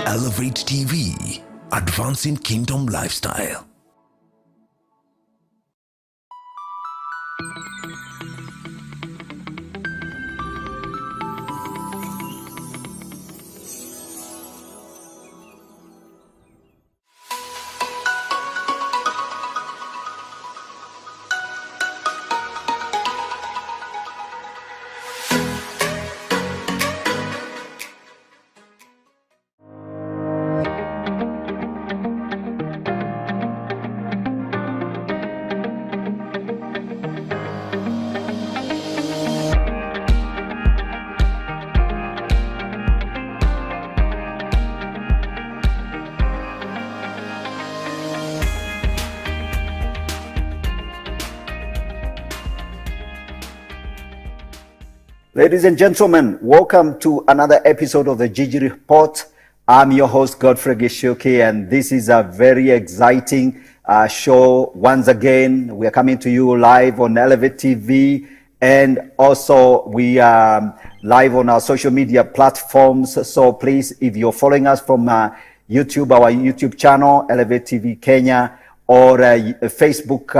Elevate TV, advancing kingdom lifestyle. Ladies and gentlemen, welcome to another episode of the Gichuki Report. I'm your host, Godfrey Gichuki, and this is a very exciting show. Once again, we are coming to you live on Elevate TV, and also we are live on our social media platforms. So please, if you're following us from YouTube, our YouTube channel, Elevate TV Kenya, or Facebook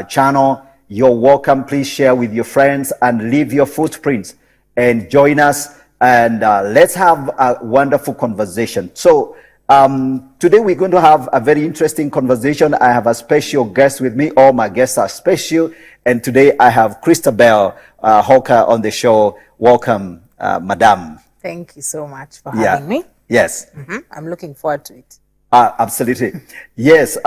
channel, you're welcome. Please share with your friends and leave your footprints and join us, and let's have a wonderful conversation. So today we're going to have a very interesting conversation. I have a special guest with me. All my guests are special, and today I have Christabel Hoka on the show. Welcome, Madam. Thank you so much for having me. Yes. I'm looking forward to it. Absolutely. Yes.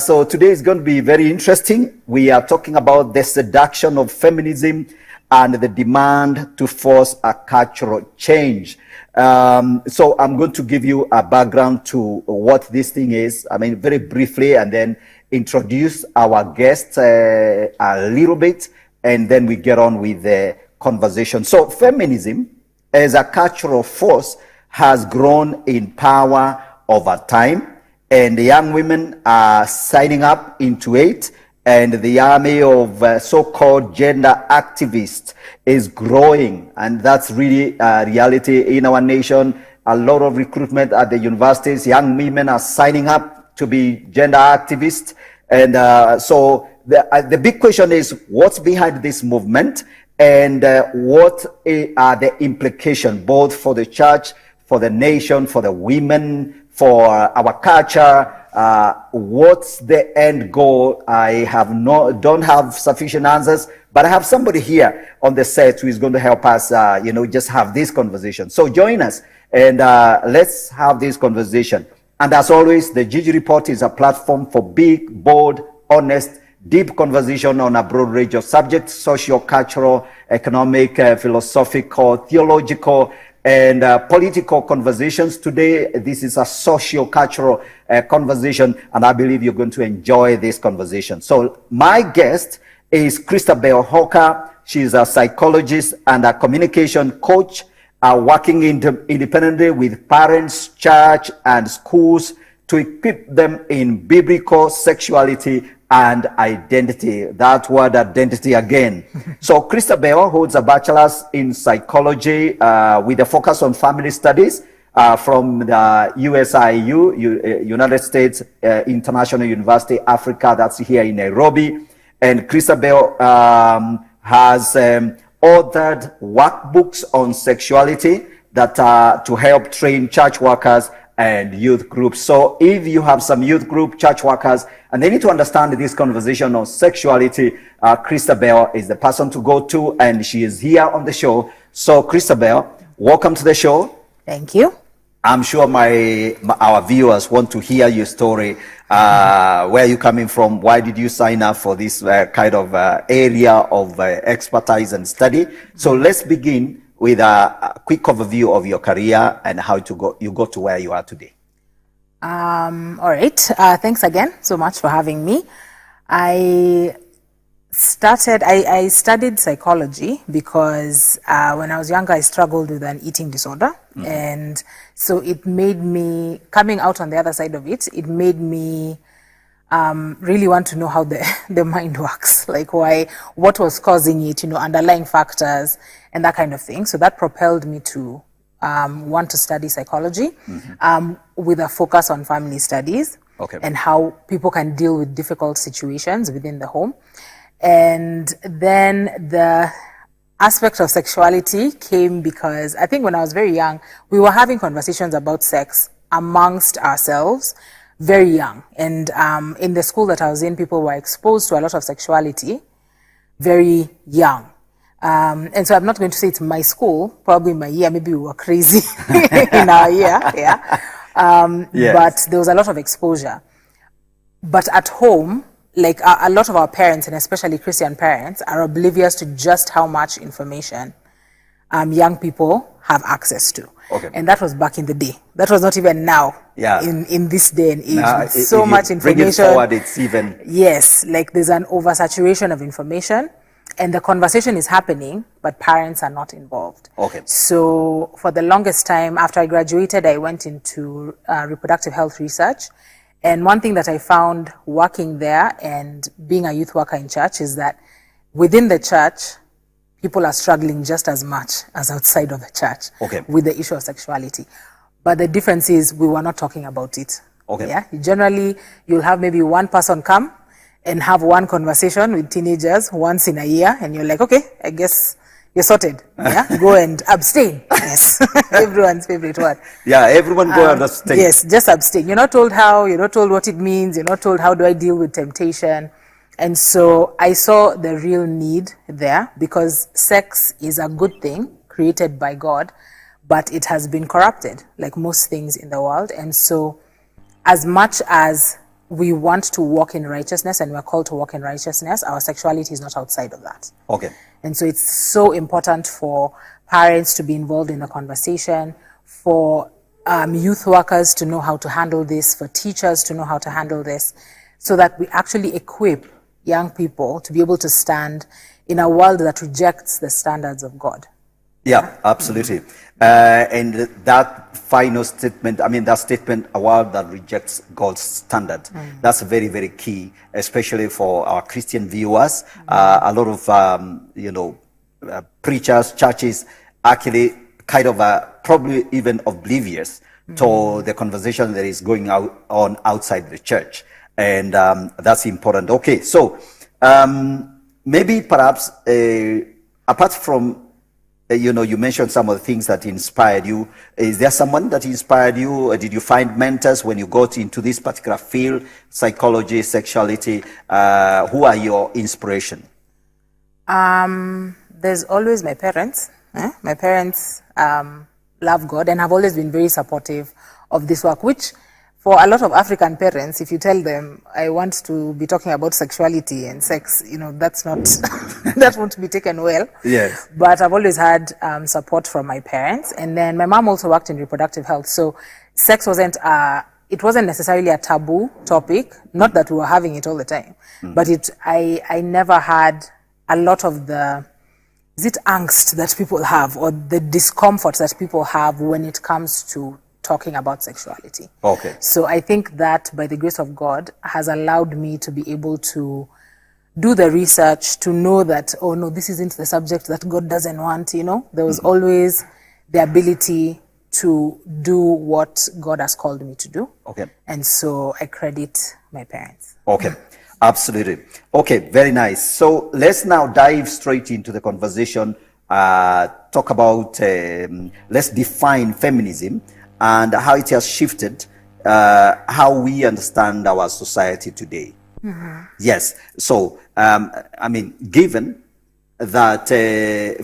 So today is going to be very interesting. We are talking about the seduction of feminism and the demand to force a cultural change. So I'm going to give you a background to what this thing is. I mean, very briefly, and then introduce our guests a little bit, and then we get on with the conversation. So feminism as a cultural force has grown in power over time, and the young women are signing up into it, and the army of so-called gender activists is growing, and that's really a reality in our nation. A lot of recruitment at the universities, young women are signing up to be gender activists, and so the big question is, what's behind this movement, and what are the implications both for the church, for the nation, for the women, for our culture? What's the end goal? I don't have sufficient answers, but I have somebody here on the set who is going to help us, just have this conversation. So join us, and let's have this conversation. And as always, the Gichuki Report is a platform for big, bold, honest, deep conversation on a broad range of subjects: social, cultural, economic, philosophical, theological, and political conversations. Today, this is a socio-cultural conversation, and I believe you're going to enjoy this conversation. So my guest is Christabel Hoka. She's a psychologist and a communication coach, working independently with parents, church, and schools to equip them in biblical sexuality and identity. That word, identity, again. So Christabel holds a bachelor's in psychology with a focus on family studies from the USIU, United States International University, Africa. That's here in Nairobi. And Christabel has authored workbooks on sexuality that are to help train church workers and youth groups. So if you have some youth group, church workers, and they need to understand this conversation on sexuality, Christabel is the person to go to, and she is here on the show. So Christabel, welcome to the show. Thank you. I'm sure our viewers want to hear your story. Where are you coming from? Why did you sign up for this kind of area of expertise and study? So let's begin with a quick overview of your career and how you got to where you are today. All right. Thanks again so much for having me. I studied psychology because when I was younger, I struggled with an eating disorder. And so it made me, coming out on the other side of it, it made me really want to know how the mind works, like what was causing it, underlying factors and that kind of thing. So that propelled me to want to study psychology with a focus on family studies and how people can deal with difficult situations within the home. And then the aspect of sexuality came because I think when I was very young, we were having conversations about sex amongst ourselves very young. And in the school that I was in, people were exposed to a lot of sexuality very young. And so I'm not going to say it's my school, probably my year, maybe we were crazy in our year, but there was a lot of exposure. But at home, like a lot of our parents, and especially Christian parents, are oblivious to just how much information young people have access to. And that was back in the day. That was not even now in this day and age. So much information. Bring it forward, it's even... Yes, like there's an oversaturation of information. And the conversation is happening, but parents are not involved. So for the longest time, after I graduated, I went into reproductive health research. And one thing that I found working there and being a youth worker in church is that within the church, people are struggling just as much as outside of the church with the issue of sexuality. But the difference is we were not talking about it. Generally, you'll have maybe one person come and have one conversation with teenagers once in a year, and you're like, okay, I guess you're sorted. Go and abstain. Yes, everyone's favorite word. Everyone go and abstain. Yes, just abstain. You're not told how, you're not told what it means, you're not told how do I deal with temptation. And so I saw the real need there, because sex is a good thing created by God, but it has been corrupted, like most things in the world. And so as much as we want to walk in righteousness and we're called to walk in righteousness, our sexuality is not outside of that. And so it's so important for parents to be involved in the conversation, for youth workers to know how to handle this, for teachers to know how to handle this, so that we actually equip young people to be able to stand in a world that rejects the standards of God. Absolutely. And that final statement, I mean, that statement, a world that rejects God's standard, that's very, very key, especially for our Christian viewers. A lot of, preachers, churches, actually kind of probably even oblivious to the conversation that is going on outside the church. And that's important. So maybe perhaps apart from you mentioned some of the things that inspired you. Is there someone that inspired you? Did you find mentors when you got into this particular field, psychology, sexuality? Who are your inspiration? There's always my parents. My parents love God and have always been very supportive of this work, which for a lot of African parents, if you tell them, I want to be talking about sexuality and sex, that's not, that won't be taken well. But I've always had support from my parents. And then my mom also worked in reproductive health. So sex wasn't necessarily a taboo topic. Not that we were having it all the time, but I never had a lot of the, is it angst that people have, or the discomfort that people have when it comes to talking about sexuality. So I think that by the grace of God has allowed me to be able to do the research, to know that, oh no, this isn't the subject that God doesn't want, There was always the ability to do what God has called me to do. And so I credit my parents. Absolutely. Very nice. So let's now dive straight into the conversation, talk about, let's define feminism and how it has shifted how we understand our society today. Yes. So, I mean, given that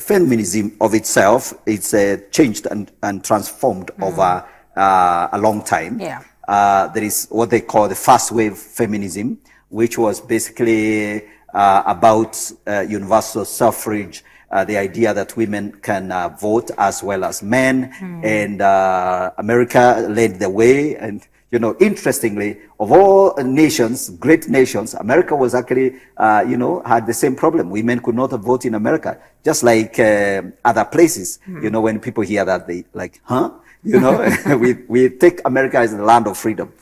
feminism of itself, it's changed and transformed over a long time. There is what they call the first wave feminism, which was basically about universal suffrage, the idea that women can vote as well as men, and America led the way. And interestingly, of all nations, great nations, America was actually had the same problem. Women could not vote in America, just like other places. When people hear that, they like, we take America as the land of freedom.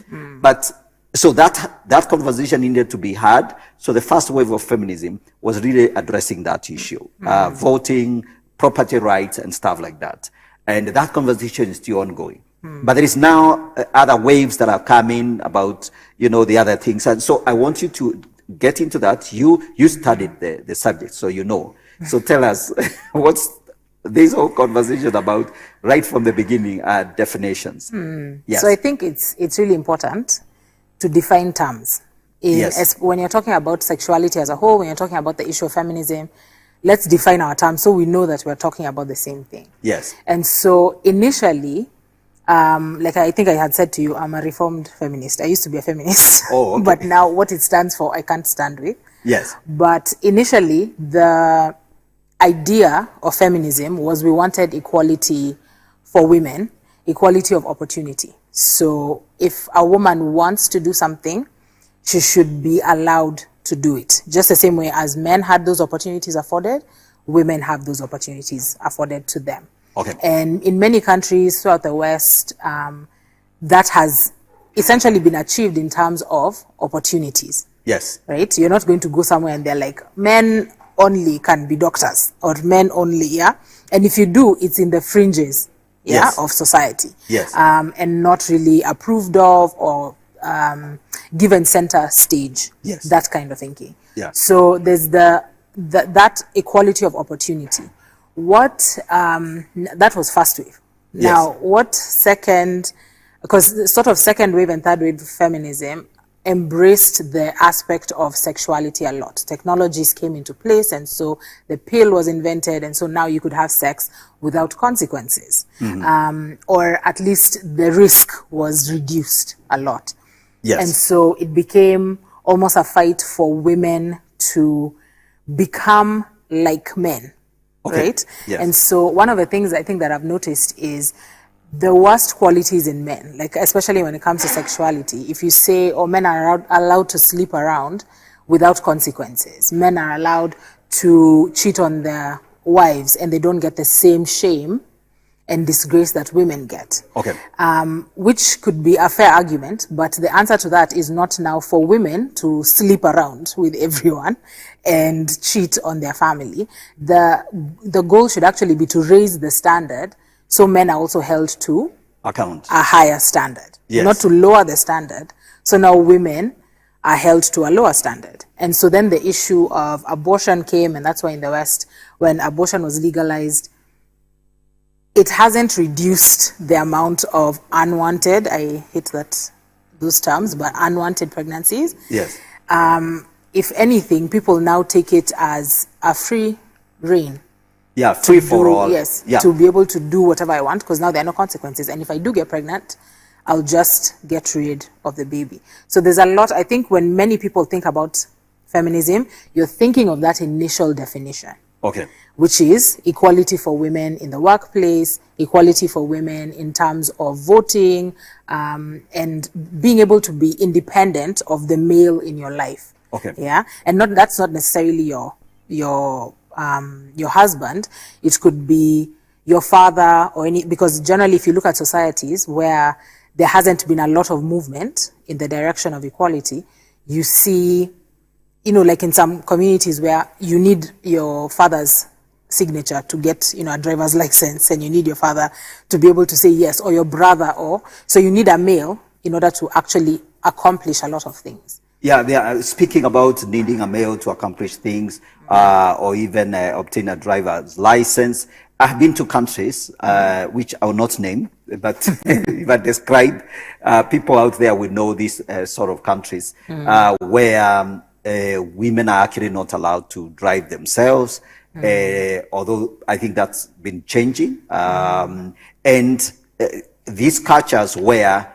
But so that conversation needed to be had. So the first wave of feminism was really addressing that issue, voting, property rights, and stuff like that. And that conversation is still ongoing. But there is now other waves that are coming about, the other things. And so I want you to get into that. You studied the subject, so you know. So tell us, what's this whole conversation about right from the beginning, definitions? Yes. So I think it's really important to define terms. When you're talking about sexuality as a whole, when you're talking about the issue of feminism, let's define our terms so we know that we're talking about the same thing. Yes. And so initially, like I think I had said to you, I'm a reformed feminist. I used to be a feminist. Oh, okay. But now what it stands for, I can't stand with. Yes. But initially, the idea of feminism was we wanted equality for women, equality of opportunity. So if a woman wants to do something, she should be allowed to do it. Just the same way as men had those opportunities afforded, women have those opportunities afforded to them. Okay. And in many countries throughout the West, that has essentially been achieved in terms of opportunities. Yes. Right? You're not going to go somewhere and they're like, men only can be doctors, or men only, yeah? And if you do, it's in the fringes, yeah, yes. of society. Yes. And not really approved of or given center stage. Yes. That kind of thinking. Yeah. So there's that equality of opportunity. That was first wave. Yes. Now, what second, because sort of second wave and third wave feminism embraced the aspect of sexuality a lot. Technologies came into place, and so the pill was invented, and so now you could have sex without consequences. Or at least the risk was reduced a lot. Yes. And so it became almost a fight for women to become like men. Okay. Right? Yes. And so one of the things I think that I've noticed is the worst qualities in men, like especially when it comes to sexuality. If you say, men are allowed to sleep around without consequences, men are allowed to cheat on their wives and they don't get the same shame and disgrace that women get. Okay. Which could be a fair argument, but the answer to that is not now for women to sleep around with everyone and cheat on their family. The goal should actually be to raise the standard so men are also held to account a higher standard, yes. not to lower the standard. So now women are held to a lower standard. And so then the issue of abortion came, and that's why in the West, when abortion was legalized, it hasn't reduced the amount of unwanted, I hate those terms, but unwanted pregnancies. Yes. If anything, people now take it as a free reign. Yeah, free for all. Yes, yeah. To be able to do whatever I want, because now there are no consequences. And if I do get pregnant, I'll just get rid of the baby. So there's a lot, I think when many people think about feminism, you're thinking of that initial definition. Okay. Which is equality for women in the workplace, equality for women in terms of voting, and being able to be independent of the male in your life. Okay. Yeah. And that's not necessarily your husband. It could be your father or because generally if you look at societies where there hasn't been a lot of movement in the direction of equality, you see, like in some communities where you need your father's signature to get, a driver's license, and you need your father to be able to say yes, or your brother, so you need a male in order to actually accomplish a lot of things. Yeah, they are speaking about needing a male to accomplish things, or even obtain a driver's license. I've been to countries, which I will not name, but if I describe, people out there will know these sort of countries, where women are actually not allowed to drive themselves, although I think that's been changing. And these cultures where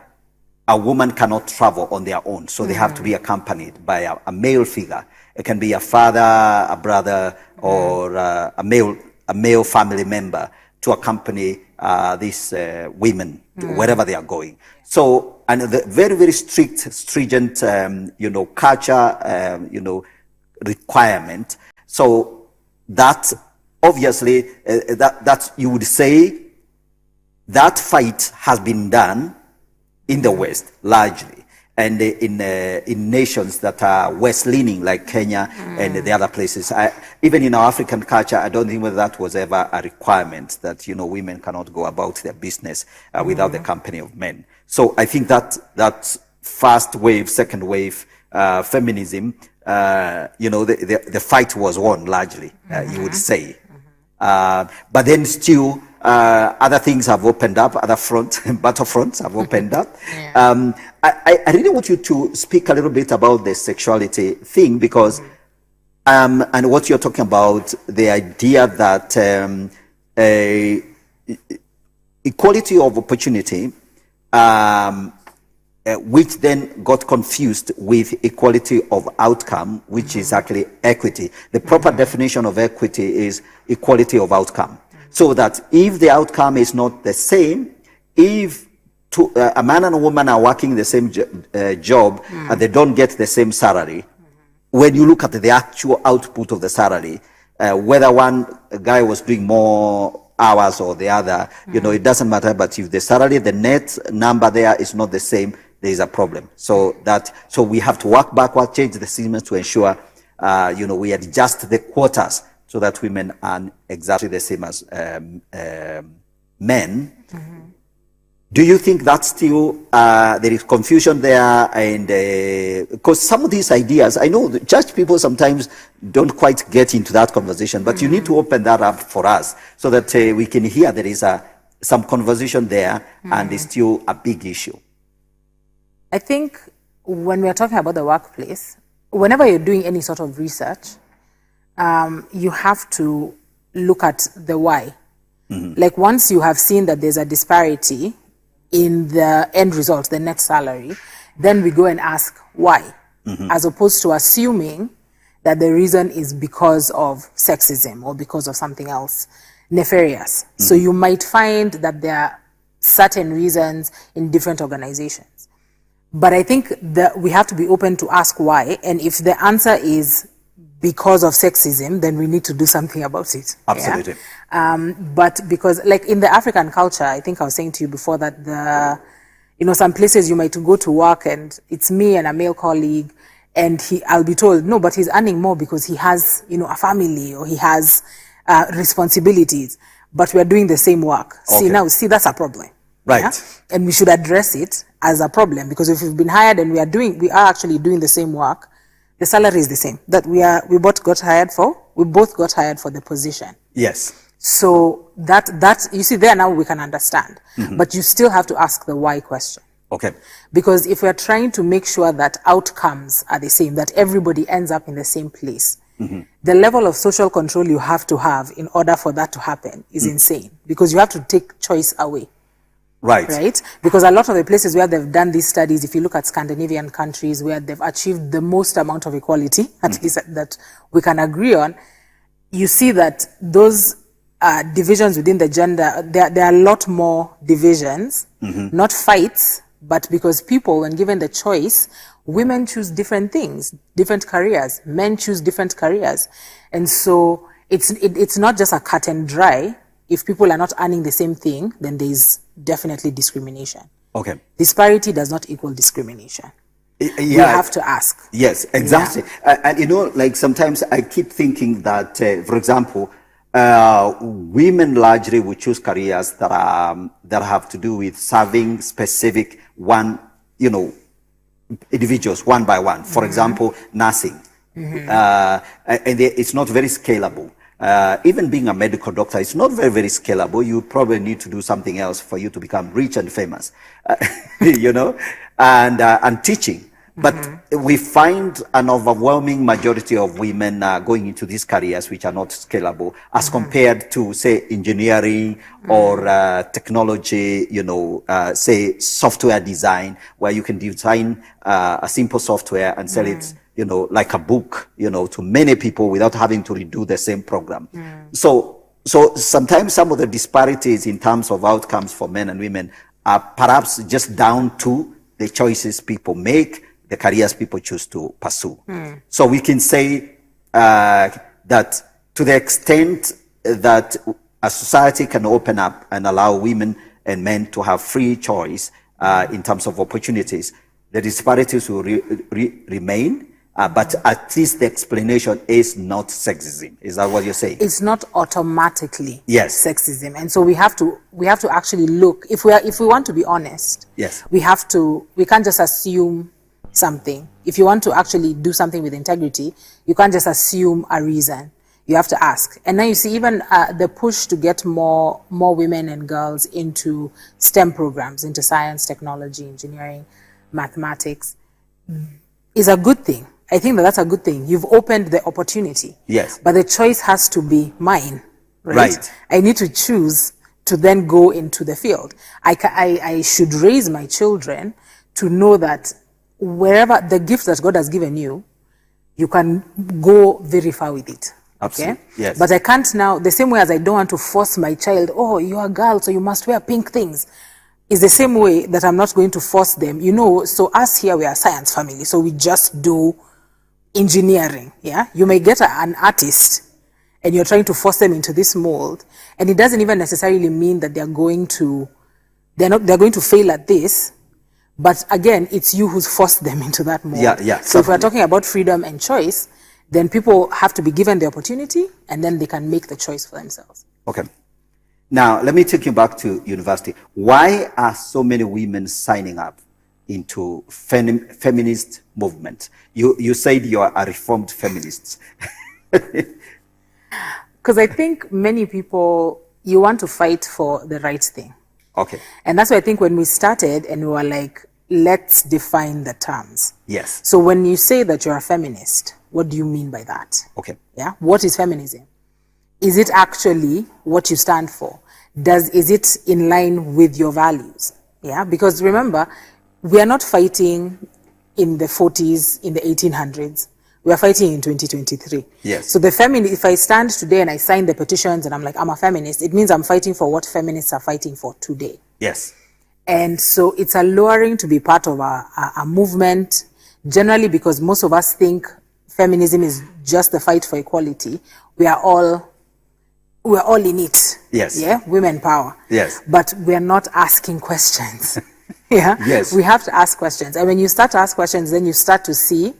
a woman cannot travel on their own, so they have to be accompanied by a male figure. It can be a father, a brother, or a male family member to accompany these women wherever they are going. So, and the very, very stringent, culture, requirement. So that obviously, that you would say that fight has been done in the West largely. and in nations that are west-leaning, like Kenya and the other places. Even in our African culture, I don't think that was ever a requirement that, women cannot go about their business without the company of men. So I think that first wave, second wave feminism, the fight was won largely, you would say. But then still, other things have opened up, other battlefronts have opened up. Yeah. I really want you to speak a little bit about the sexuality thing, because, and what you're talking about, the idea that equality of opportunity, which then got confused with equality of outcome, which is actually equity. The proper definition of equity is equality of outcome. So that if the outcome is not the same, if a man and a woman are working the same job and they don't get the same salary, when you look at the actual output of the salary, whether one guy was doing more hours or the other, it doesn't matter. But if the salary, the net number there is not the same, there is a problem. So we have to work backward, change the system to ensure, we adjust the quotas so that women earn exactly the same as men. Do you think that still there is confusion there? And because some of these ideas, I know the church people sometimes don't quite get into that conversation, but you need to open that up for us so that we can hear there is some conversation there, and it's still a big issue. I think when we are talking about the workplace, whenever you're doing any sort of research, you have to look at the why. Like once you have seen that there's a disparity in the end result, the net salary, then we go and ask why, as opposed to assuming that the reason is because of sexism or because of something else nefarious. So you might find that there are certain reasons in different organizations. But I think that we have to be open to ask why. And if the answer is because of sexism, then we need to do something about it. Absolutely. Yeah? But because, like in the African culture, I think I was saying to you before that some places you might go to work and it's me and a male colleague, and I'll be told, no, but he's earning more because he has, a family, or he has responsibilities, but we're doing the same work. Okay. See, that's a problem. Right. Yeah? And we should address it as a problem, because if we've been hired and we are actually doing the same work, the salary is the same that we both got hired for. We both got hired for the position. Yes. So that you see there now we can understand, but you still have to ask the why question. Okay. Because if we are trying to make sure that outcomes are the same, that everybody ends up in the same place, the level of social control you have to have in order for that to happen is insane, because you have to take choice away. Right? Because a lot of the places where they've done these studies, if you look at Scandinavian countries where they've achieved the most amount of equality, at least that we can agree on, you see that those divisions within the gender, there are a lot more divisions, not fights, but because people, when given the choice, women choose different things, different careers, men choose different careers. And so it's not just a cut and dry. If people are not earning the same thing, then there is definitely discrimination. Okay. Disparity does not equal discrimination. We have to ask. Yes, exactly. Yeah. And like sometimes I keep thinking that, for example, women largely will choose careers that have to do with serving specific individuals one by one. For example, nursing. And it's not very scalable. Even being a medical doctor, it's not very, very scalable. You probably need to do something else for you to become rich and famous, and teaching. But we find an overwhelming majority of women going into these careers which are not scalable as compared to, say, engineering or technology, say software design, where you can design a simple software and sell it, like a book, to many people without having to redo the same program. So sometimes some of the disparities in terms of outcomes for men and women are perhaps just down to the choices people make, the careers people choose to pursue. So we can say that to the extent that a society can open up and allow women and men to have free choice in terms of opportunities, the disparities will remain, but at least the explanation is not sexism. Is that what you're saying? It's not automatically Yes. sexism, and so we have to actually look. If we want to be honest, Yes. we can't just assume something. If you want to actually do something with integrity, you can't just assume a reason. You have to ask. And now you see even the push to get more women and girls into STEM programs, into science, technology, engineering, mathematics, is a good thing. I think that's a good thing. You've opened the opportunity. Yes. But the choice has to be mine, right? Right. I need to choose to then go into the field. I should raise my children to know that wherever the gift that God has given you, you can go very far with it. Absolutely. Okay? Yes. But I can't now, the same way as I don't want to force my child, oh, you're a girl, so you must wear pink things, is the same way that I'm not going to force them. You know, so us here, we are a science family, so we just do engineering. Yeah. You may get an artist and you're trying to force them into this mold, and it doesn't even necessarily mean that they're going to fail at this. But again, it's you who's forced them into that mold. Yeah. So if we're talking about freedom and choice, then people have to be given the opportunity, and then they can make the choice for themselves. Okay. Now, let me take you back to university. Why are so many women signing up into feminist movement? You said you are a reformed feminist. Because I think many people, you want to fight for the right thing. Okay. And that's why I think when we started and we were like, let's define the terms. Yes. So when you say that you're a feminist, what do you mean by that? Okay. Yeah. What is feminism? Is it actually what you stand for? Is it in line with your values? Yeah. Because remember, we are not fighting in the 40s, in the 1800s. We are fighting in 2023. Yes. So if I stand today and I sign the petitions and I'm like, I'm a feminist, it means I'm fighting for what feminists are fighting for today. Yes. And so it's alluring to be part of a movement, generally because most of us think feminism is just the fight for equality. We're all in it. Yes. Yeah. Women power. Yes. But we're not asking questions. Yeah. Yes. We have to ask questions. And when you start to ask questions, then you start to see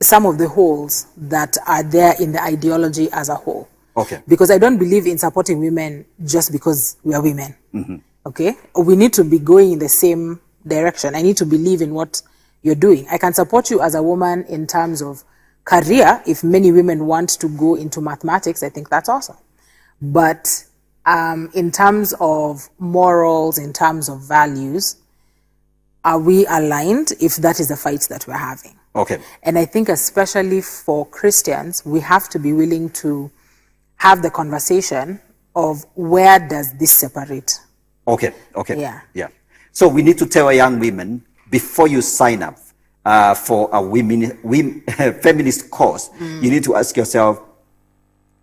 some of the holes that are there in the ideology as a whole. Okay. Because I don't believe in supporting women just because we are women. Mm-hmm. Okay. We need to be going in the same direction. I need to believe in what you're doing. I can support you as a woman in terms of career. If many women want to go into mathematics, I think that's awesome. But in terms of morals, in terms of values, are we aligned if that is the fight that we're having? Okay. And I think especially for Christians, we have to be willing to have the conversation of where does this separate? Okay. Yeah. So we need to tell young women, before you sign up for a feminist cause, you need to ask yourself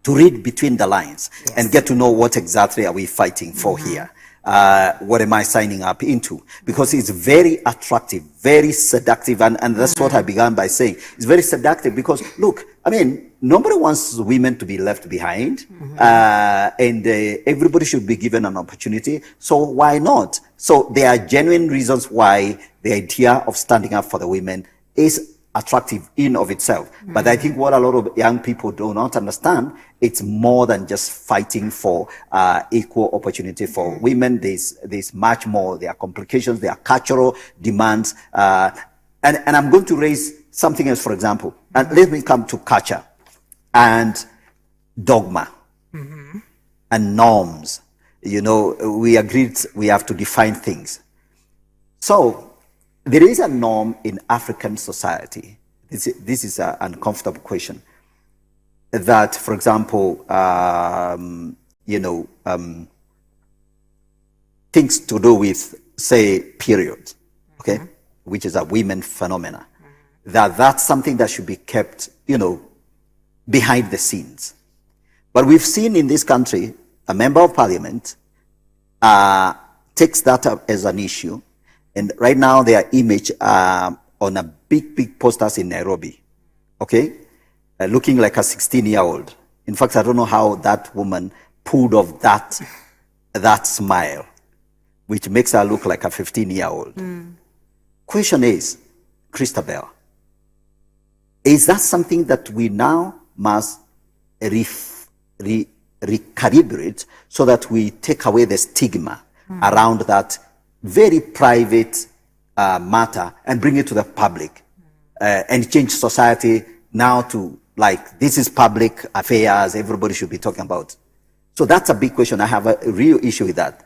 to read between the lines and get to know what exactly are we fighting for here. What am I signing up into? Because it's very attractive, very seductive, and that's what I began by saying. It's very seductive because, look, I mean, nobody wants women to be left behind, and everybody should be given an opportunity. So why not? So there are genuine reasons why the idea of standing up for the women is attractive in of itself. But I think what a lot of young people do not understand, it's more than just fighting for equal opportunity for women. There's much more. There are complications, there are cultural demands. And I'm going to raise something else, for example. And let me come to culture and dogma and norms. You know, we agreed we have to define things. So there is a norm in African society. This is an uncomfortable question. That, for example, things to do with, say, period, okay, which is a women phenomena. That's something that should be kept, behind the scenes. But we've seen in this country, a member of parliament takes that up as an issue. And right now, their image on a big posters in Nairobi, okay, looking like a 16-year-old. In fact, I don't know how that woman pulled off that smile, which makes her look like a 15-year-old. question is, Christabel, is that something that we now must recalibrate so that we take away the stigma around that very private matter and bring it to the public and change society now to like, this is public affairs, everybody should be talking about. So that's a big question. I have a real issue with that.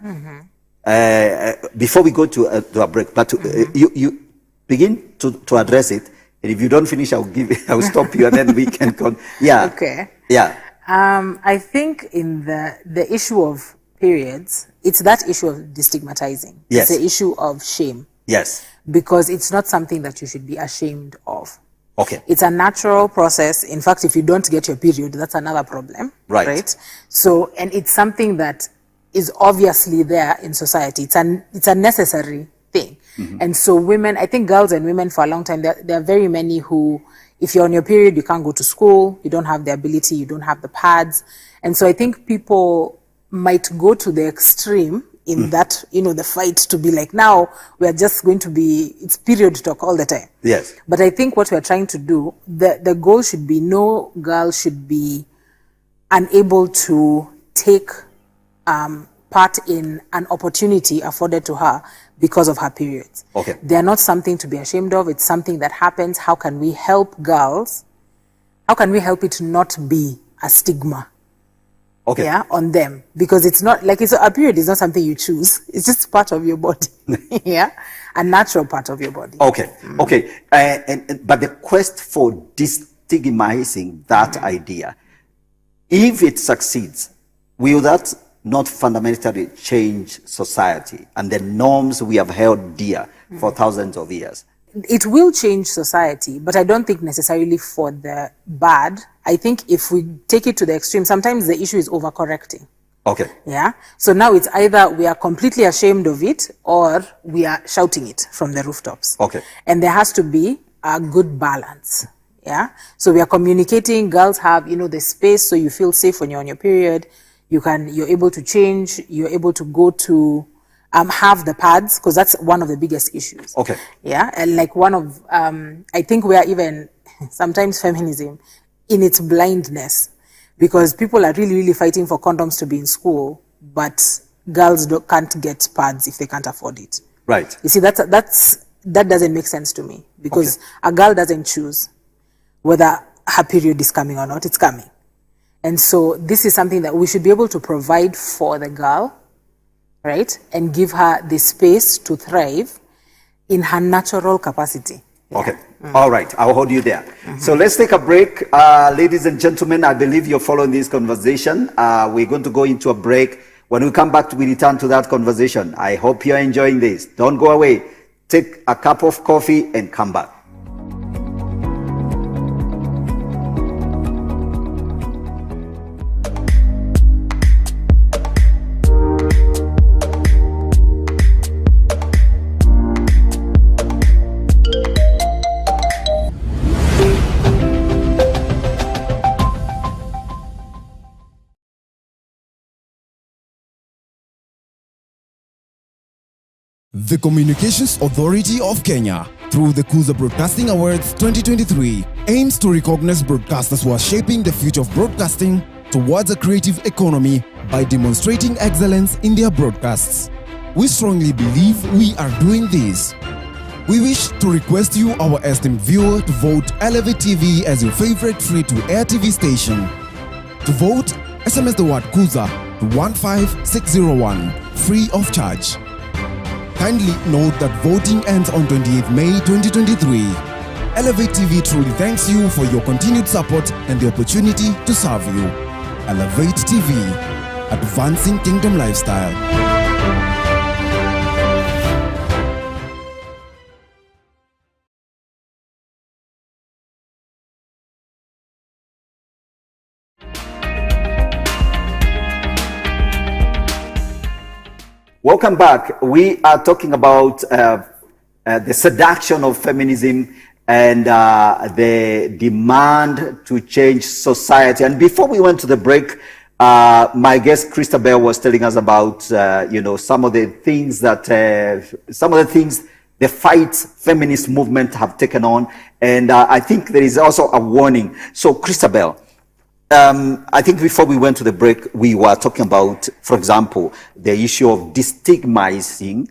Before we go to a break, but you begin to address it. And if you don't finish, I'll stop you and then we can go. Yeah. Okay. Yeah. I think in the issue of periods, it's that issue of destigmatizing. Yes. It's the issue of shame. Yes. Because it's not something that you should be ashamed of. Okay. It's a natural process. In fact, if you don't get your period, that's another problem. Right. So, and it's something that is obviously there in society. It's a necessary thing. And so women, I think girls and women for a long time, there are very many who, if you're on your period, you can't go to school, you don't have the ability, you don't have the pads. And so I think people might go to the extreme in that, the fight to be like, now we're just going to be, it's period talk all the time. Yes. But I think what we're trying to do, the goal should be no girl should be unable to take part in an opportunity afforded to her because of her periods. Okay. They're not something to be ashamed of. It's something that happens. How can we help girls? How can we help it not be a stigma? Okay. Yeah, on them, because it's not like a period is not something you choose. It's just part of your body. Yeah, a natural part of your body. Okay. Okay. But the quest for destigmatizing that idea, if it succeeds, will that not fundamentally change society and the norms we have held dear for thousands of years? It will change society, but I don't think necessarily for the bad. I think if we take it to the extreme, sometimes the issue is overcorrecting. Okay. Yeah. So now it's either we are completely ashamed of it or we are shouting it from the rooftops. Okay. And there has to be a good balance. Yeah. So we are communicating. Girls have, the space so you feel safe when you're on your period. You're able to change. You're able to go to have the pads, because that's one of the biggest issues. Okay. Yeah. And like one of, I think we are even sometimes feminism in its blindness, because people are really, really fighting for condoms to be in school, but girls can't get pads if they can't afford it. Right. You see, that doesn't make sense to me, because a girl doesn't choose whether her period is coming or not. It's coming. And so this is something that we should be able to provide for the girl, right? And give her the space to thrive in her natural capacity. Yeah. Okay. All right. I'll hold you there. So let's take a break. Ladies and gentlemen, I believe you're following this conversation. We're going to go into a break. When we come back, we return to that conversation. I hope you're enjoying this. Don't go away. Take a cup of coffee and come back. The Communications Authority of Kenya, through the Kuza Broadcasting Awards 2023, aims to recognize broadcasters who are shaping the future of broadcasting towards a creative economy by demonstrating excellence in their broadcasts. We strongly believe we are doing this. We wish to request you, our esteemed viewer, to vote Elevate TV as your favorite free-to-air TV station. To vote, SMS the word Kuza to 15601, free of charge. Kindly note that voting ends on 28th May 2023. Elevate TV truly thanks you for your continued support and the opportunity to serve you. Elevate TV, advancing kingdom lifestyle. Welcome back. We are talking about the seduction of feminism and the demand to change society. And before we went to the break, my guest Christabel was telling us about some of the things that the the fights feminist movement have taken on. And I think there is also a warning. So Christabel, I think before we went to the break, we were talking about, for example, the issue of destigmatizing,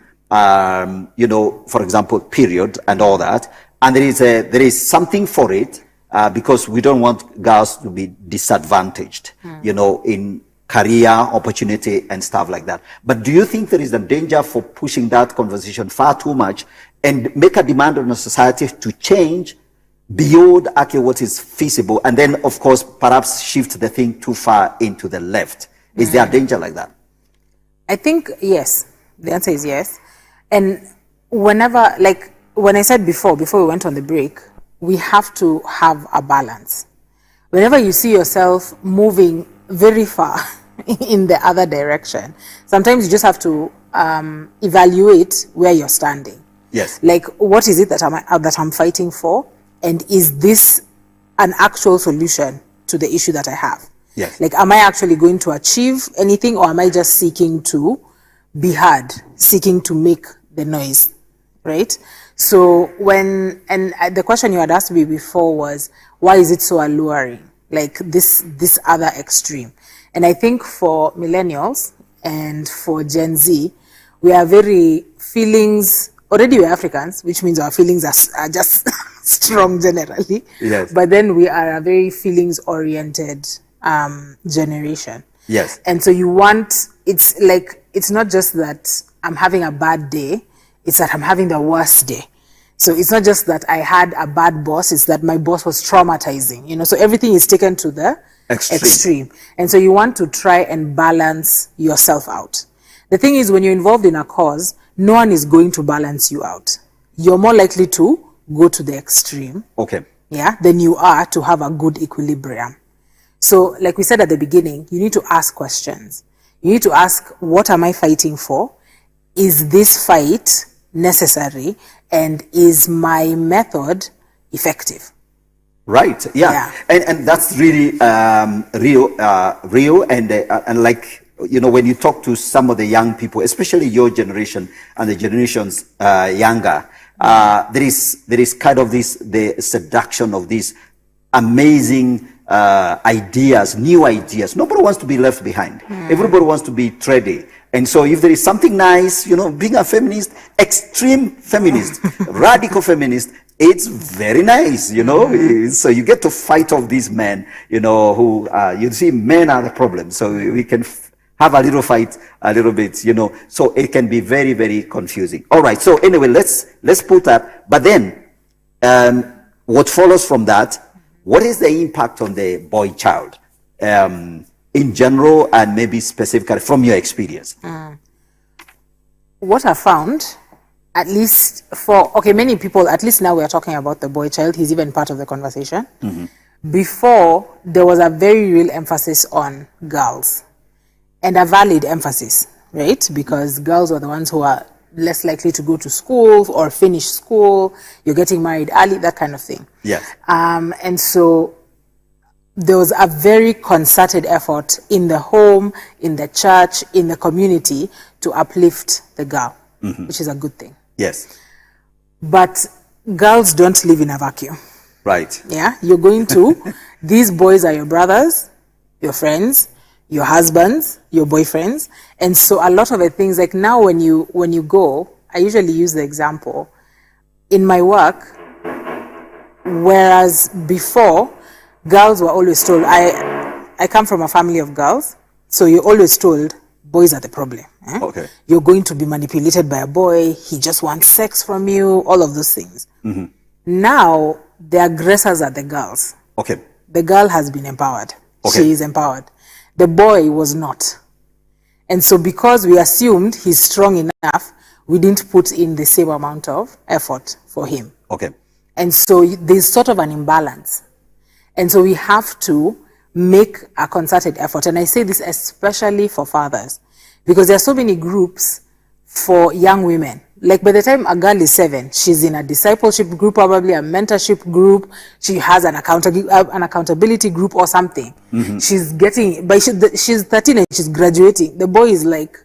for example, period and all that. And there is something for it because we don't want girls to be disadvantaged, in career opportunity and stuff like that. But do you think there is a danger for pushing that conversation far too much and make a demand on a society to change beyond actually what is feasible, and then of course perhaps shift the thing too far into the left? Is there a danger like that? I think yes. The answer is yes. And whenever, like when I said before we went on the break, we have to have a balance. Whenever you see yourself moving very far in the other direction, sometimes you just have to evaluate where you're standing. Yes. Like, what is it that I'm fighting for? And is this an actual solution to the issue that I have? Yes. Like, am I actually going to achieve anything, or am I just seeking to be heard, seeking to make the noise, right? So the question you had asked me before was, why is it so alluring? Like this other extreme. And I think for millennials and for Gen Z, we are very already we're Africans, which means our feelings are just strong generally. Yes. But then we are a very feelings-oriented generation. Yes. And so it's not just that I'm having a bad day, it's that I'm having the worst day. So it's not just that I had a bad boss, it's that my boss was traumatizing, so everything is taken to the extreme. And so you want to try and balance yourself out. The thing is, when you're involved in a cause, no one is going to balance you out. You're more likely to go to the extreme. Okay. Yeah, than you are to have a good equilibrium. So like we said at the beginning, you need to ask questions. You need to ask, what am I fighting for? Is this fight necessary? And is my method effective? Right. Yeah. And that's really real. And like, when you talk to some of the young people, especially your generation and the generations younger, there is kind of the seduction of these amazing ideas, new ideas. Nobody wants to be left behind. Everybody wants to be trendy. And so if there is something nice, being a feminist, extreme feminist, radical feminist, it's very nice, So you get to fight off these men, who, you see, men are the problem. So we can have a little fight, a little bit, So it can be very, very confusing. All right. So anyway, let's put that. But then, what follows from that, what is the impact on the boy child? In general, and maybe specifically from your experience? What I found, at least many people, at least now we are talking about the boy child, he's even part of the conversation. Before, there was a very real emphasis on girls, and a valid emphasis, right? Because girls were the ones who are less likely to go to school or finish school, you're getting married early, that kind of thing. Yes. And so there was a very concerted effort in the home, in the church, in the community to uplift the girl, which is a good thing. Yes. But girls don't live in a vacuum. Right. Yeah, you're going to, these boys are your brothers, your friends, your husbands, your boyfriends. And so a lot of the things, like now when you go, I usually use the example, in my work, whereas before, girls were always told, I come from a family of girls, so you're always told, boys are the problem. Okay. You're going to be manipulated by a boy, he just wants sex from you, all of those things. Now, the aggressors are the girls. Okay. The girl has been empowered. Okay. She is empowered. The boy was not. And so because we assumed he's strong enough, we didn't put in the same amount of effort for him. Okay. And so there's sort of an imbalance. And so we have to make a concerted effort. And I say this especially for fathers, because there are so many groups for young women. Like by the time a girl is 7, she's in a discipleship group, probably a mentorship group. She has an accountability group or something. She's getting, she's 13 and she's graduating. The boy is like,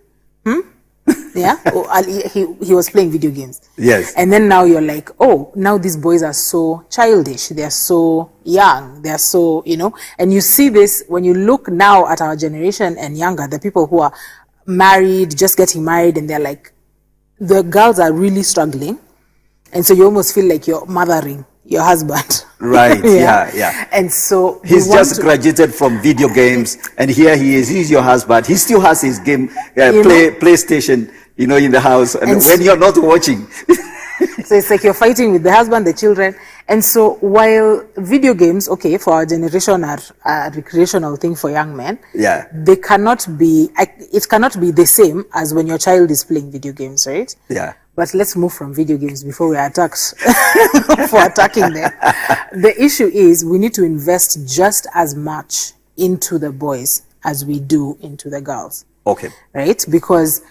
Yeah, he was playing video games. Yes. And then now you're like, oh, now these boys are so childish. They're so young. They're so, and you see this when you look now at our generation and younger, the people who are married, just getting married, and they're like, the girls are really struggling. And so you almost feel like you're mothering your husband. Right, yeah. And so he's just graduated from video games, and here he is. He's your husband. He still has his game PlayStation, in the house, and when you're not watching. So it's like you're fighting with the husband, the children. And so while video games, okay, for our generation are a recreational thing for young men, it cannot be the same as when your child is playing video games, right? Yeah. But let's move from video games before we are attacked for attacking them. The issue is we need to invest just as much into the boys as we do into the girls. Okay. Right? Because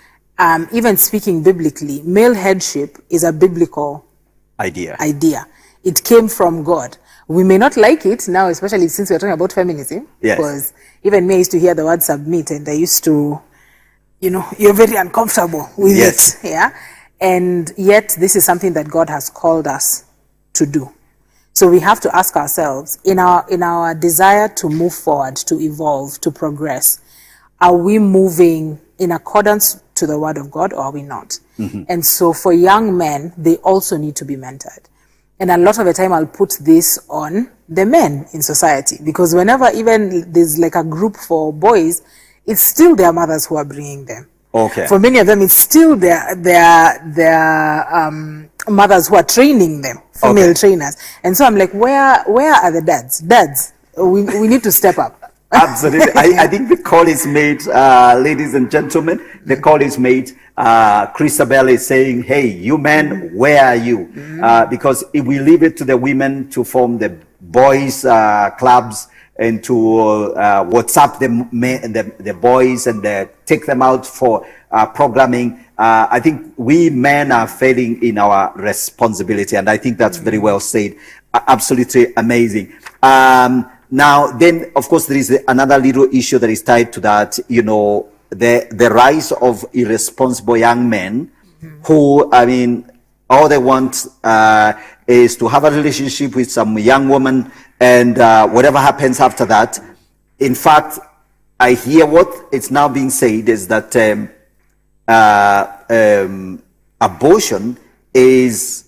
even speaking biblically, male headship is a biblical idea. It came from God. We may not like it now, especially since we're talking about feminism. Yes. Because even me, I used to hear the word submit, and I used to, you're very uncomfortable with it. Yeah. And yet this is something that God has called us to do. So we have to ask ourselves, in our desire to move forward, to evolve, to progress, are we moving in accordance to the word of God, or are we not? Mm-hmm. And so for young men, they also need to be mentored. And a lot of the time I'll put this on the men in society, because whenever even there's like a group for boys, it's still their mothers who are bringing them. Okay. For many of them, it's still their mothers who are training them, female trainers. And so I'm like, where are the dads? Dads, we need to step up. Absolutely. I think the call is made, ladies and gentlemen. The call is made. Christabel is saying, hey, you men, where are you? Because if we leave it to the women to form the boys' clubs, and to WhatsApp the boys and take them out for programming, I think we men are failing in our responsibility, and I think that's very well said. Absolutely amazing. Now, then, of course, there is another little issue that is tied to that, the rise of irresponsible young men who, all they want is to have a relationship with some young woman, and whatever happens after that. In fact, I hear what it's now being said is that abortion is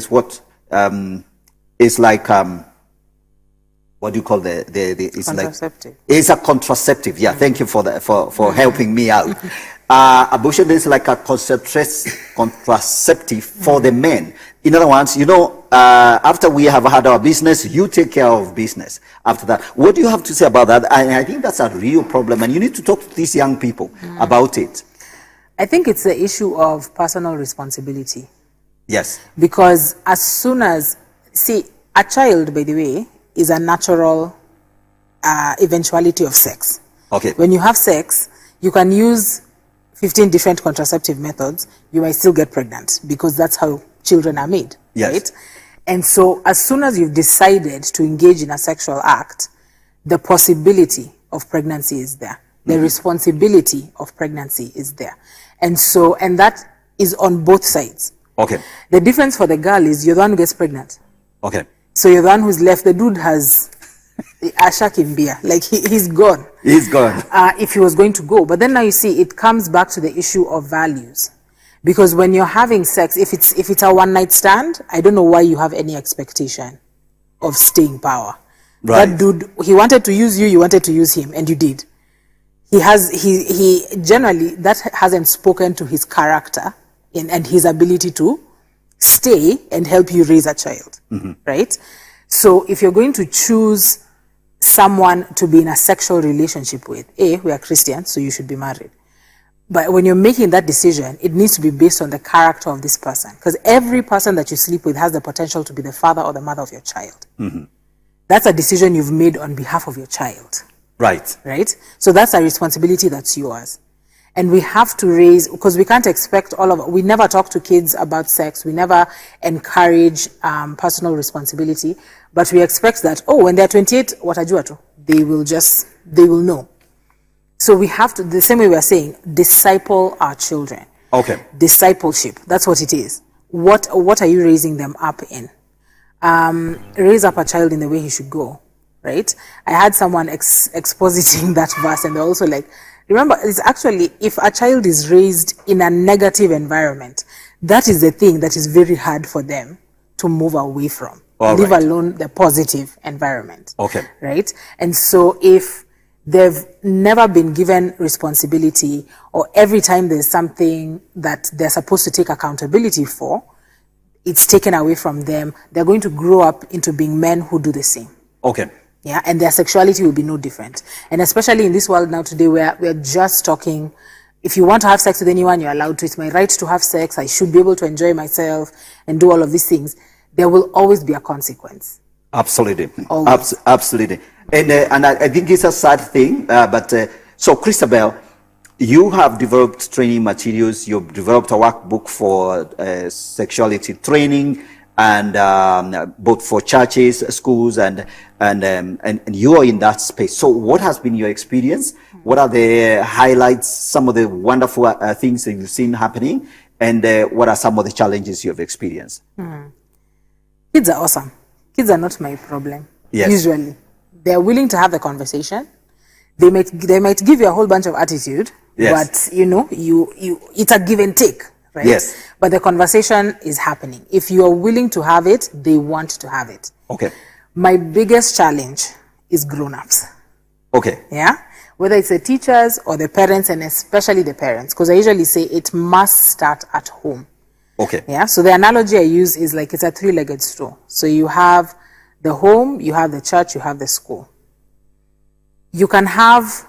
what is like what do you call it's contraceptive. Like it's a contraceptive. Yeah, thank you for helping me out. Abortion is like a contraceptive for the men. In other words, after we have had our business, you take care of business after that. What do you have to say about that? I think that's a real problem, and you need to talk to these young people about it. I think it's the issue of personal responsibility. Yes. Because as soon as, a child, by the way, is a natural eventuality of sex. Okay. When you have sex, you can use 15 different contraceptive methods, you might still get pregnant, because that's how children are made, right? And so as soon as you've decided to engage in a sexual act, the possibility of pregnancy is there. The responsibility of pregnancy is there. And that is on both sides. Okay. The difference for the girl is you're the one who gets pregnant. Okay. So you're the one who's left. The dude has Ashakimbia, like he's gone. He's gone. If he was going to go. But then now you see, it comes back to the issue of values. Because when you're having sex, if it's a one-night stand, I don't know why you have any expectation of staying power. Right. That dude, he wanted to use you wanted to use him, and you did. He generally, that hasn't spoken to his character and his ability to stay and help you raise a child, right? So if you're going to choose someone to be in a sexual relationship with, we are Christians, so you should be married. But when you're making that decision, it needs to be based on the character of this person. Because every person that you sleep with has the potential to be the father or the mother of your child. That's a decision you've made on behalf of your child. Right. Right? So that's a responsibility that's yours. And we have to raise, because we can't expect we never talk to kids about sex. We never encourage personal responsibility. But we expect that, when they're 28, they will know. So we have to, the same way we are saying, disciple our children. Okay. Discipleship, that's what it is. What are you raising them up in? Raise up a child in the way he should go, right? I had someone expositing that verse, and they're also like, remember, it's actually, if a child is raised in a negative environment, that is the thing that is very hard for them to move away from. Leave alone the positive environment. Okay. Right? And so if they've never been given responsibility, or every time there's something that they're supposed to take accountability for, it's taken away from them, they're going to grow up into being men who do the same. Okay. Yeah, and their sexuality will be no different. And especially in this world now today, where we're just talking, if you want to have sex with anyone, you're allowed to. It's my right to have sex. I should be able to enjoy myself and do all of these things. There will always be a consequence. Absolutely. Always. Absolutely. And I think it's a sad thing. So Christabel, you have developed training materials. You've developed a workbook for sexuality training, and both for churches, schools, and you are in that space. So what has been your experience? What are the highlights, some of the wonderful things that you've seen happening, and what are some of the challenges you have experienced? Kids are awesome. Kids are not my problem. Yes. Usually. They're willing to have the conversation. They might give you a whole bunch of attitude, yes. but it's a give and take, right? Yes. But the conversation is happening. If you are willing to have it, they want to have it. Okay. My biggest challenge is grown-ups. Okay. Yeah? Whether it's the teachers or the parents, and especially the parents, because I usually say it must start at home. Okay. Yeah. So the analogy I use is like it's a three-legged stool. So you have the home, you have the church, you have the school. You can have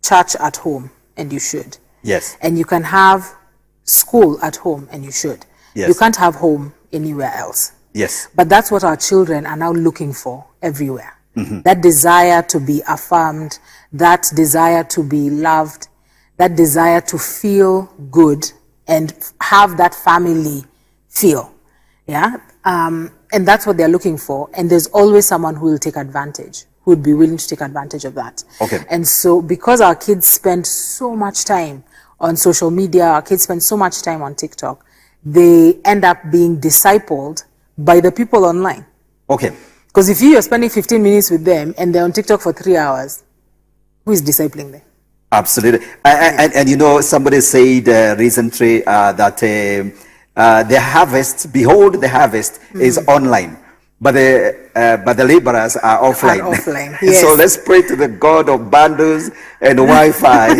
church at home, and you should. Yes. And you can have school at home, and you should. Yes. You can't have home anywhere else. Yes. But that's what our children are now looking for everywhere. That desire to be affirmed, that desire to be loved, that desire to feel good and have that family feel. Yeah. And that's what they're looking for. And there's always someone who will take advantage, who would be willing to take advantage of that. Okay. And so because our kids spend so much time on social media, our kids spend so much time on TikTok, they end up being discipled by the people online. Okay. Because if you're spending 15 minutes with them and they're on TikTok for 3 hours, who is discipling them? Absolutely. And somebody said recently that the harvest, behold, the harvest is online, but the laborers are offline. Yes. So let's pray to the God of bundles and Wi-Fi.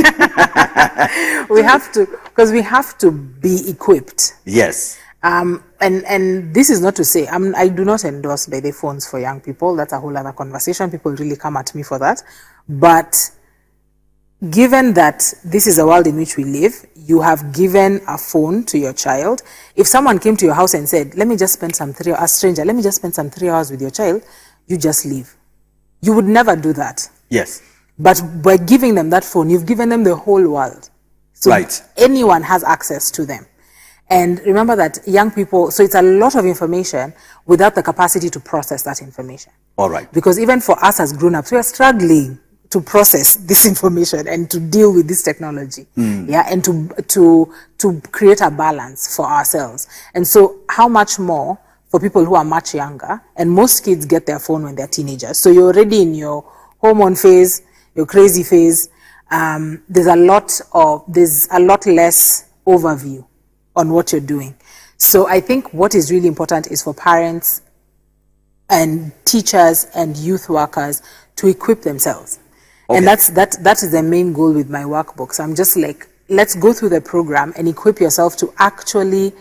we have to be equipped. Yes. And this is not to say, I do not endorse by the phones for young people. That's a whole other conversation. People really come at me for that. But given that this is a world in which we live, you have given a phone to your child. If someone came to your house and said, let me just spend a stranger, let me just spend some 3 hours with your child, you just leave. You would never do that. Yes. But by giving them that phone, you've given them the whole world. So right. Anyone has access to them. And remember that young people, so it's a lot of information without the capacity to process that information. All right. Because even for us as grown-ups, we are struggling to process this information and to deal with this technology. Yeah, and to create a balance for ourselves. And so how much more for people who are much younger, and most kids get their phone when they're teenagers. So you're already in your hormone phase, your crazy phase. There's a lot less overview on what you're doing. So I think what is really important is for parents and teachers and youth workers to equip themselves. Okay. And that is the main goal with my workbooks. I'm just like, let's go through the program and equip yourself to actually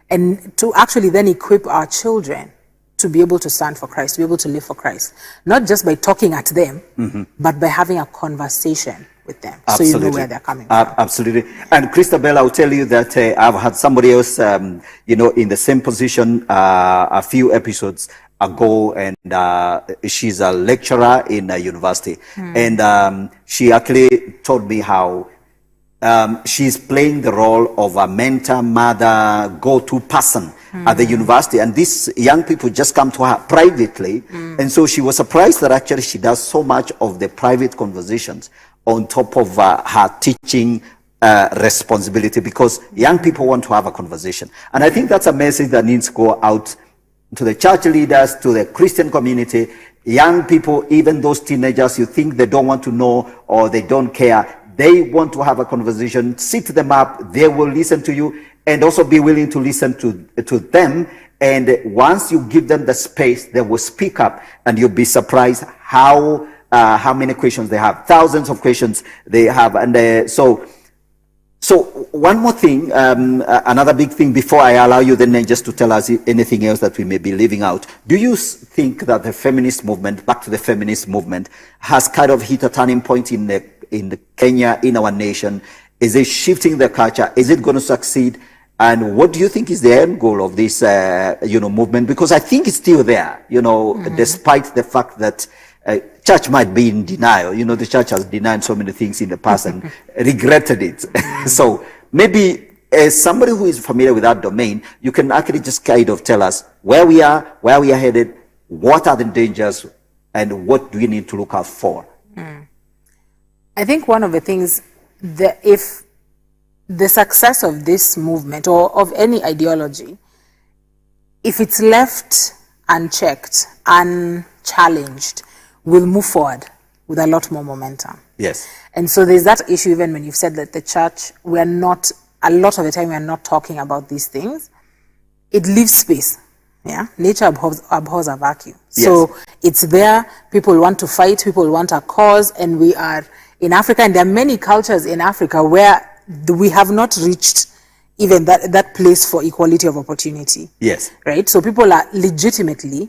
then equip our children to be able to stand for Christ, to be able to live for Christ. Not just by talking at them, but by having a conversation with them. Absolutely. So you know where they're coming from. Absolutely. And Christabel, I'll tell you that I've had somebody else, in the same position a few episodes ago, and she's a lecturer in a university. And she actually told me how she's playing the role of a mentor, mother, go-to person at the university. And these young people just come to her privately. And so she was surprised that actually she does so much of the private conversations on top of her teaching responsibility, because young people want to have a conversation. And I think that's a message that needs to go out to the church leaders, to the Christian community, young people, even those teenagers you think they don't want to know or they don't care. They want to have a conversation, sit them up, they will listen to you, and also be willing to listen to them. And once you give them the space, they will speak up, and you'll be surprised how many questions they have. Thousands of questions they have. And so one more thing, another big thing before I allow you then just to tell us anything else that we may be leaving out. Do you think that the feminist movement, back to the feminist movement, has kind of hit a turning point in the Kenya, in our nation? Is it shifting the culture? Is it going to succeed? And what do you think is the end goal of this, movement? Because I think it's still there, despite the fact that church might be in denial. The church has denied so many things in the past and regretted it. So maybe as somebody who is familiar with that domain, you can actually just kind of tell us where we are headed, what are the dangers, and what do we need to look out for? I think one of the things that if the success of this movement or of any ideology, if it's left unchecked, unchallenged, will move forward with a lot more momentum. Yes. And so there's that issue, even when you've said that the church, a lot of the time we are not talking about these things. It leaves space. Yeah. Nature abhors a vacuum. Yes. So it's there. People want to fight. People want a cause. And we are in Africa, and there are many cultures in Africa where we have not reached even that place for equality of opportunity. Yes. Right? So people are legitimately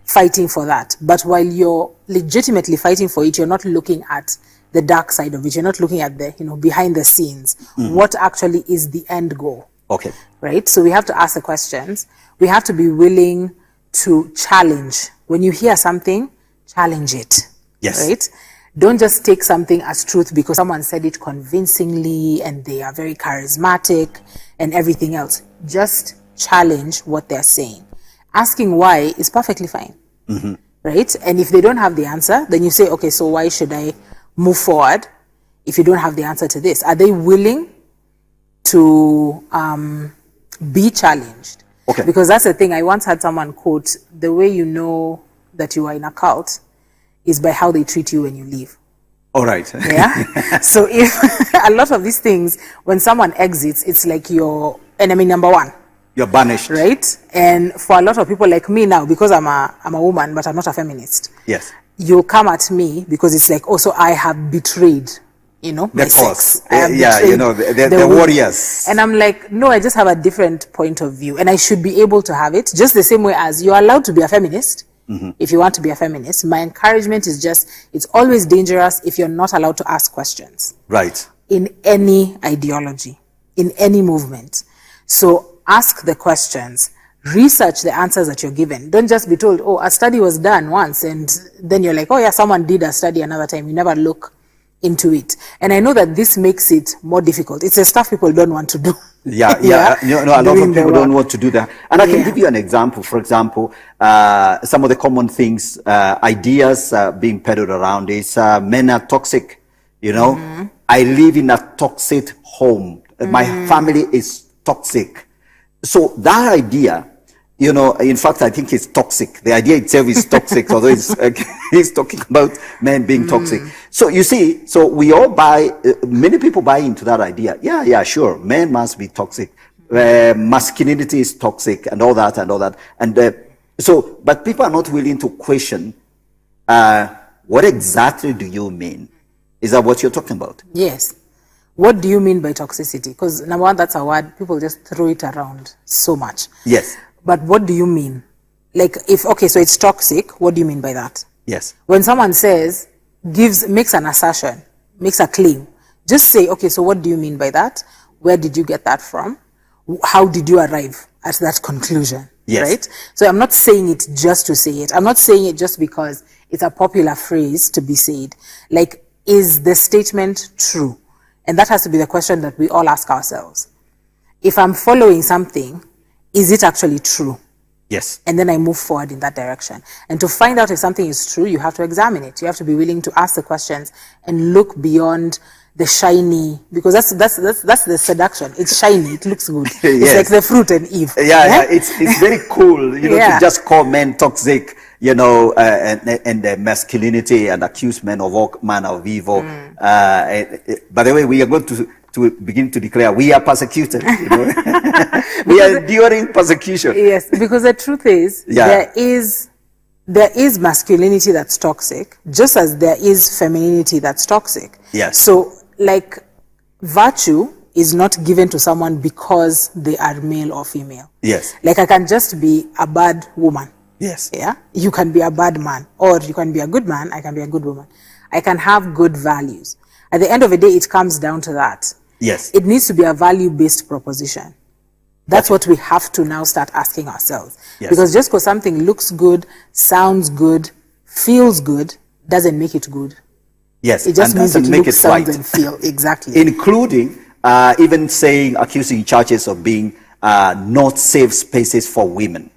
fighting for that. But while you're legitimately fighting for it, you're not looking at the dark side of it. You're not looking at the, behind the scenes. What actually is the end goal? Okay. Right? So we have to ask the questions. We have to be willing to challenge. When you hear something, challenge it. Yes. Right? Don't just take something as truth because someone said it convincingly and they are very charismatic and everything else. Just challenge what they're saying. Asking why is perfectly fine. Right? And if they don't have the answer, then you say, okay, so why should I move forward if you don't have the answer to this? Are they willing to be challenged? Okay. Because that's the thing. I once had someone quote, the way you know that you are in a cult is by how they treat you when you leave. All right. Yeah. So if a lot of these things, when someone exits, it's like your enemy number one. You're banished. Right? And for a lot of people like me now, because I'm a woman, but I'm not a feminist. Yes. You come at me because it's like, also I have betrayed, my the sex. cause. The warriors. And I'm like, no, I just have a different point of view. And I should be able to have it just the same way as you're allowed to be a feminist. If you want to be a feminist, my encouragement is just, it's always dangerous if you're not allowed to ask questions. Right. In any ideology, in any movement. So ask the questions, research the answers that you're given. Don't just be told, oh, a study was done once, and then you're like, oh yeah, someone did a study another time. You never look into it. And I know that this makes it more difficult. It's the stuff people don't want to do. Yeah. A lot of people don't want to do that. And I can give you an example. For example, some of the common things, ideas being peddled around is men are toxic. I live in a toxic home. My family is toxic. So that idea, in fact, I think it's toxic. The idea itself is toxic, although he's talking about men being toxic. So you see, so we all many people buy into that idea. Yeah, sure. Men must be toxic. Masculinity is toxic and all that. And but people are not willing to question, what exactly do you mean? Is that what you're talking about? Yes. What do you mean by toxicity? Because number one, that's a word. People just throw it around so much. Yes. But what do you mean? Like so it's toxic. What do you mean by that? Yes. When someone says, makes an assertion, makes a claim, just say, okay, so what do you mean by that? Where did you get that from? How did you arrive at that conclusion? Yes. Right? So I'm not saying it just to say it. I'm not saying it just because it's a popular phrase to be said. Like, is the statement true? And that has to be the question that we all ask ourselves. If I'm following something, is it actually true? Yes. And then I move forward in that direction. And to find out if something is true, you have to examine it. You have to be willing to ask the questions and look beyond the shiny, because that's the seduction. It's shiny. It looks good. Yes. It's like the fruit and Eve. Yeah. It's very cool, you know, Yeah. to just call men toxic, you know, and masculinity, and accuse men of all manner of evil. By the way, we are going to begin to declare we are persecuted. You know? We are enduring persecution. Yes, because the truth is, there is masculinity that's toxic, just as there is femininity that's toxic. Yes. So, like, virtue is not given to someone because they are male or female. Yes. Like, I can just be a bad woman. Yes. Yeah. You can be a bad man, or you can be a good man. I can be a good woman. I can have good values. At the end of the day, it comes down to that. Yes. It needs to be a value-based proposition. That's what we have to now start asking ourselves. Yes. Because just because something looks good, sounds good, feels good, doesn't make it good. Yes. It just and means doesn't it make looks, it right. sounds, and feel. Exactly. Including even accusing churches of being not safe spaces for women.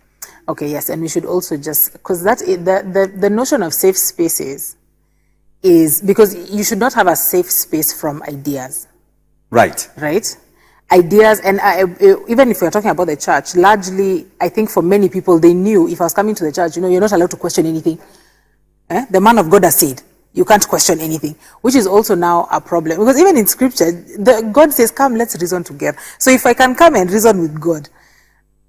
Okay, yes, and we should also just, because the notion of safe spaces is, because you should not have a safe space from ideas. Right. Right? Ideas, and even if we're talking about the church, largely, I think for many people, they knew if I was coming to the church, you know, you're not allowed to question anything. The man of God has said, you can't question anything, which is also now a problem. Because even in scripture, God says, come, let's reason together. So if I can come and reason with God,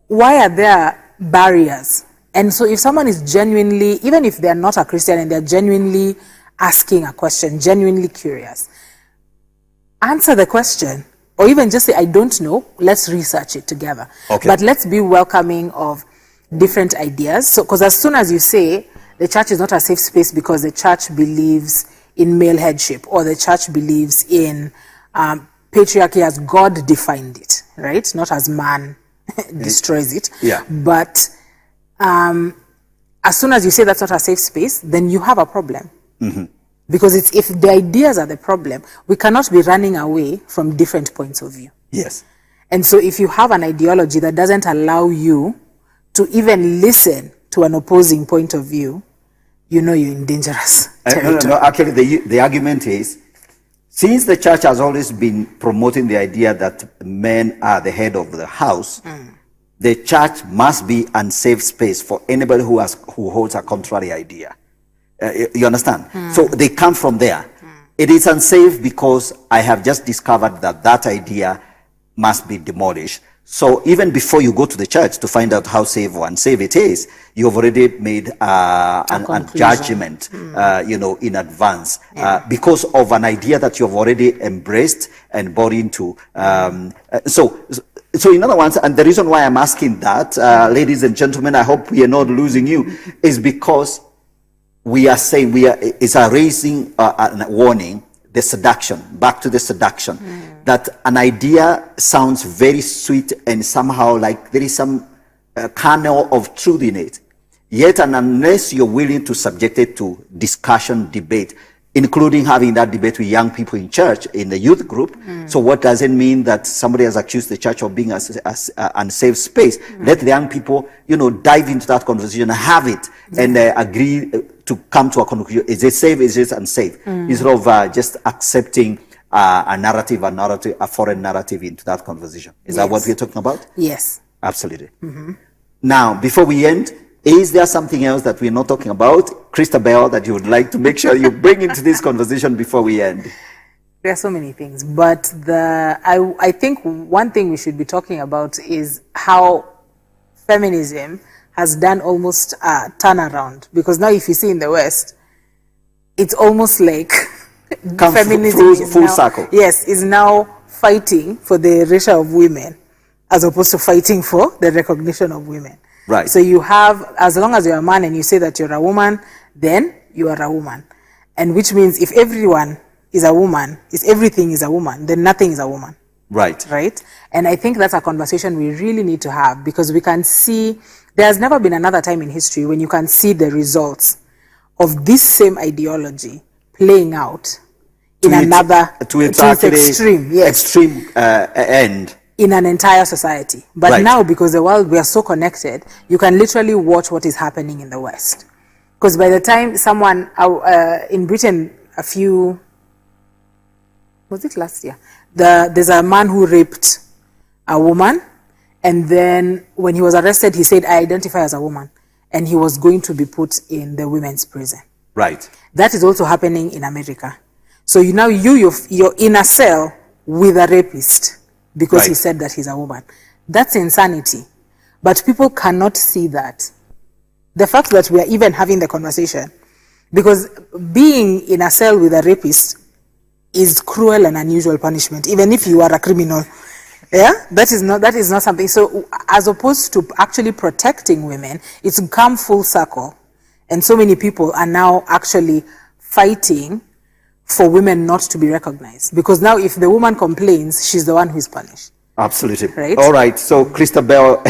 why are there barriers? And so if someone is genuinely, even if they're not a Christian and they're genuinely asking a question, genuinely curious, answer the question, or even just say, I don't know, let's research it together. Okay. But let's be welcoming of different ideas. So, because as soon as you say the church is not a safe space because the church believes in male headship, or the church believes in patriarchy as God defined it, right? Not as man destroys it. Yeah. But as soon as you say that's not a safe space, then you have a problem. Mm-hmm. Because if the ideas are the problem, we cannot be running away from different points of view. Yes. And so if you have an ideology that doesn't allow you to even listen to an opposing point of view, you know you're in dangerous territory. No, actually, the argument is, since the church has always been promoting the idea that men are the head of the house, the church must be an unsafe space for anybody who holds a contrary idea. You understand? So they come from there. It is unsafe because I have just discovered that idea must be demolished. So even before you go to the church to find out how safe or unsafe it is, you've already made a judgment, you know, in advance, because of an idea that you've already embraced and bought into. So in other words, and the reason why I'm asking that, ladies and gentlemen, I hope we are not losing you, is because we are saying it's a raising a warning, the seduction, back to the seduction, that an idea sounds very sweet and somehow like there is some kernel of truth in it. Yet, and unless you're willing to subject it to discussion, debate, including having that debate with young people in church, in the youth group. So what does it mean that somebody has accused the church of being an unsafe space? Let the young people, you know, dive into that conversation, have it, and agree to come to a conclusion. Is it safe? Is it unsafe? Instead of just accepting a foreign narrative into that conversation. Is that what we're talking about? Yes. Absolutely. Now, before we end, is there something else that we're not talking about, Christabel, that you would like to make sure you bring into this conversation before we end? There are so many things, but I think one thing we should be talking about is how feminism has done almost a turnaround. Because now if you see in the West, it's almost like feminism full circle. Yes, is now fighting for the erasure of women as opposed to fighting for the recognition of women. Right. So you have, as long as you're a man and you say that you're a woman, then you are a woman. And which means if everyone is a woman, if everything is a woman, then nothing is a woman. Right. Right? And I think that's a conversation we really need to have, because we can see, there's never been another time in history when you can see the results of this same ideology playing out in another, to its extreme, yes. extreme end. in an entire society. But Right. now, because the world, we are so connected, you can literally watch what is happening in the West. Because by the time someone in Britain, was it last year? There's a man who raped a woman, and then when he was arrested, he said, "I identify as a woman," and he was going to be put in the women's prison. Right. That is also happening in America. So you're in a cell with a rapist because he Right. said that he's a woman. That's insanity. But people cannot see that. The fact that we are even having the conversation, because being in a cell with a rapist is cruel and unusual punishment, even if you are a criminal. Yeah, that is not something. So as opposed to actually protecting women, it's come full circle. And so many people are now actually fighting for women not to be recognized. Because now if the woman complains, she's the one who is punished. Absolutely. Right? All right. So, Christabel,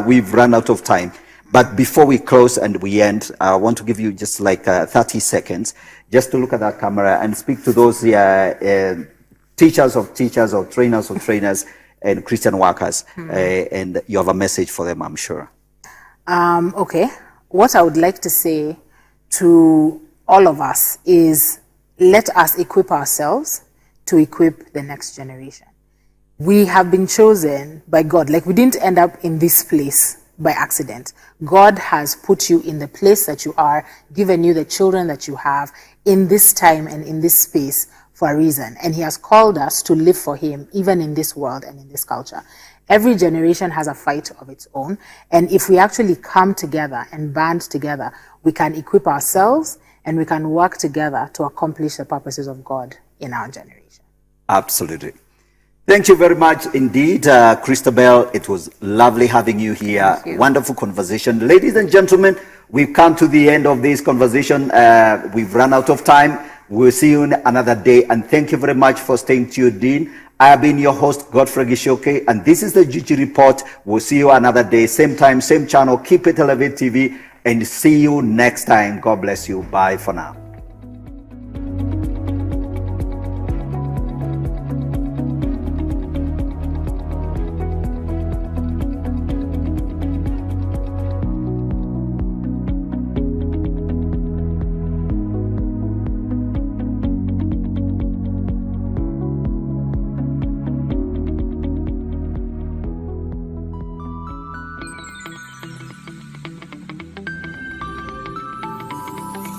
we've run out of time. But before we close and we end, I want to give you just like 30 seconds just to look at that camera and speak to those teachers or trainers of trainers and Christian workers. And you have a message for them, I'm sure. Okay. What I would like to say to all of us is, let us equip ourselves to equip the next generation. We have been chosen by God. Like, we didn't end up in this place by accident. God has put you in the place that you are, given you the children that you have in this time and in this space for a reason. And he has called us to live for him, even in this world and in this culture. Every generation has a fight of its own. And if we actually come together and band together, we can equip ourselves and we can work together to accomplish the purposes of God in our generation. Absolutely. Thank you very much indeed, Christabel. It was lovely having you here. Thank you. Wonderful conversation. Ladies and gentlemen, we've come to the end of this conversation. We've run out of time. We'll see you another day. And thank you very much for staying tuned in. I have been your host, Godfrey Gichuki, and this is the Gichuki Report. We'll see you another day, same time, same channel. Keep it Elevate TV, and see you next time. God bless you. Bye for now.